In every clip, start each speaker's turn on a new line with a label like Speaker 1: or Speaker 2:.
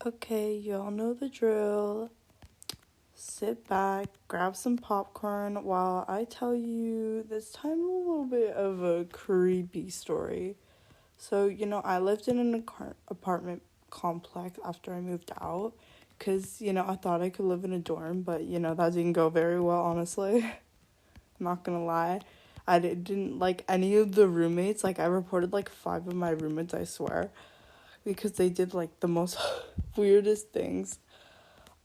Speaker 1: Okay, y'all know the drill. Sit back, grab some popcorn while I tell you this time a little bit of a creepy story. So, I lived in an apartment complex after I moved out because, I thought I could live in a dorm, but, that didn't go very well, honestly. I'm not gonna lie. Didn't like any of the roommates. Like, I reported like 5 of my roommates, I swear, because they did like the most weirdest things.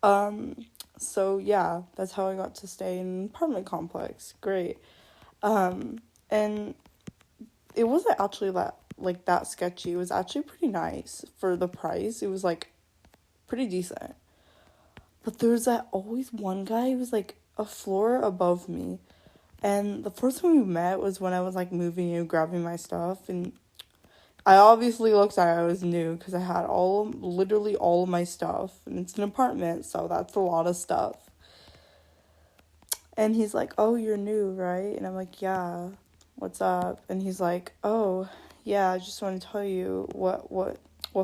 Speaker 1: Um, so yeah, that's how I got to stay in an apartment complex. Great. And it wasn't actually that sketchy. It was actually pretty nice for the price. It was like pretty decent. But there was that always one guy who was like a floor above me. And the first time we met was when I was like moving and grabbing my stuff, and I obviously looked like I was new because I had literally all of my stuff, and it's an apartment, so that's a lot of stuff. And he's like, "Oh, you're new, right?" And I'm like, "Yeah, what's up?" And he's like, "Oh, yeah, I just want to tell you what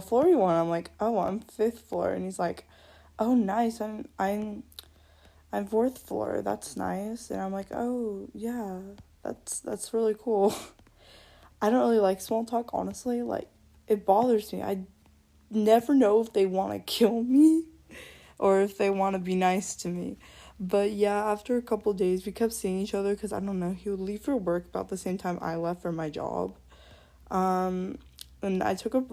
Speaker 1: floor you want." I'm like, "Oh, I'm 5th floor." And he's like, "Oh, nice. I'm 4th floor. That's nice." And I'm like, "Oh, yeah, that's really cool." I don't really like small talk, honestly. Like, it bothers me. I never know if they want to kill me or if they want to be nice to me. But yeah, after a couple days, we kept seeing each other because I don't know, he would leave for work about the same time I left for my job. Um, and I took up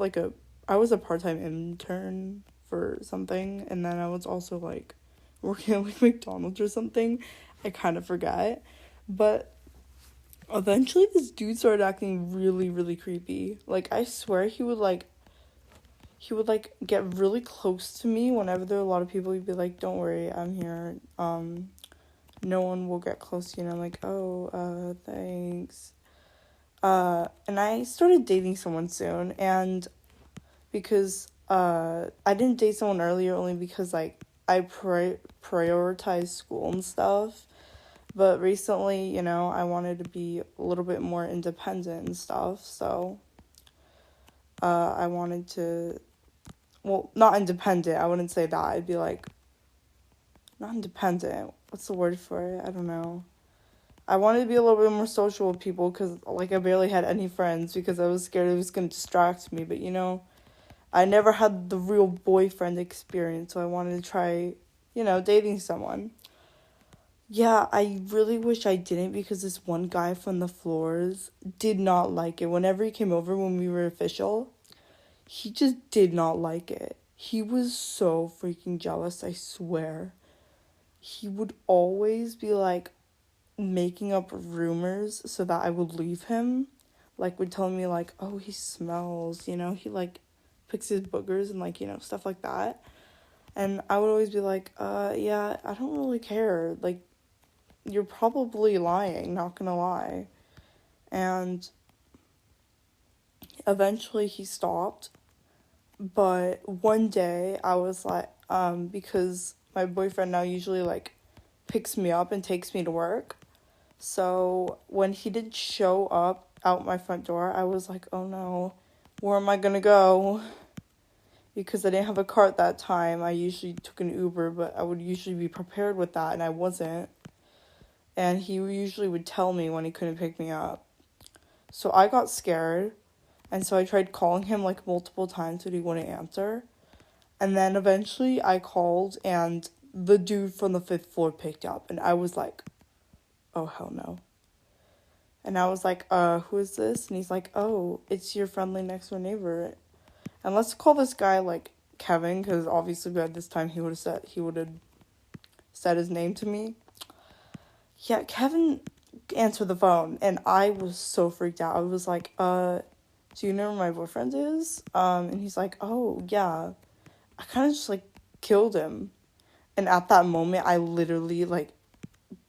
Speaker 1: I was a part-time intern for something, and then I was also like working at like McDonald's or something. I kind of forgot. But eventually this dude started acting really, really creepy. Like, I swear he would get really close to me whenever there were a lot of people. He'd be like, "Don't worry, I'm here. No one will get close to you." And I'm like, "Oh, thanks." And I started dating someone soon, and because I didn't date someone earlier only because like I prioritized school and stuff. But recently, I wanted to be a little bit more independent and stuff, so I wanted to, well, not independent, I wouldn't say that. I'd be like, not independent, what's the word for it? I don't know. I wanted to be a little bit more social with people because, like, I barely had any friends because I was scared it was going to distract me. But, I never had the real boyfriend experience, so I wanted to try, dating someone. Yeah, I really wish I didn't because this one guy from the floors did not like it. Whenever he came over when we were official, he just did not like it. He was so freaking jealous, I swear. He would always be like making up rumors so that I would leave him. Like, would tell me like, "Oh, he smells," he like picks his boogers and like, stuff like that. And I would always be like, yeah, I don't really care. Like, you're probably lying, not gonna lie." And eventually he stopped. But one day I was like, because my boyfriend now usually like picks me up and takes me to work. So when he didn't show up out my front door, I was like, "Oh no, where am I gonna go?" Because I didn't have a car at that time. I usually took an Uber, but I would usually be prepared with that, and I wasn't. And he usually would tell me when he couldn't pick me up. So I got scared, and so I tried calling him like multiple times, but he wouldn't answer. And then eventually I called, and the dude from the 5th floor picked up, and I was like, "Oh, hell no." And I was like, "Who is this?" And he's like, "Oh, it's your friendly next door neighbor." And let's call this guy like Kevin, because obviously by this time he would have said his name to me. Yeah, Kevin answered the phone, and I was so freaked out. I was like, "Do you know where my boyfriend is?" And he's like, "Oh, yeah." I kind of just like killed him. And at that moment, I literally like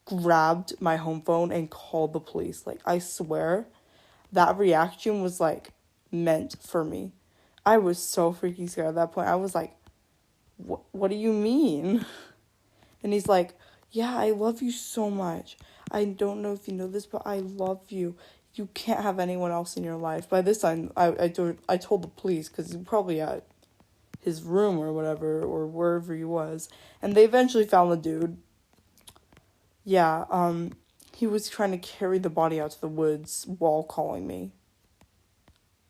Speaker 1: grabbed my home phone and called the police. Like, I swear that reaction was like meant for me. I was so freaking scared at that point. I was like, what do you mean?" And he's like, "Yeah, I love you so much. I don't know if you know this, but I love you. You can't have anyone else in your life." By this time, I told the police because he probably had his room or whatever, or wherever he was. And they eventually found the dude. Yeah, he was trying to carry the body out to the woods while calling me.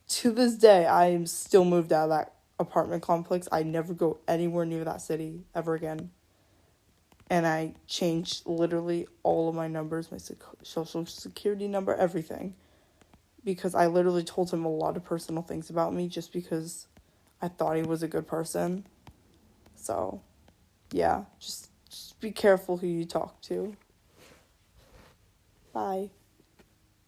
Speaker 1: To this day, I am still moved out of that apartment complex. I never go anywhere near that city ever again. And I changed literally all of my numbers, my social security number, everything. Because I literally told him a lot of personal things about me just because I thought he was a good person. So, yeah, just be careful who you talk to. Bye.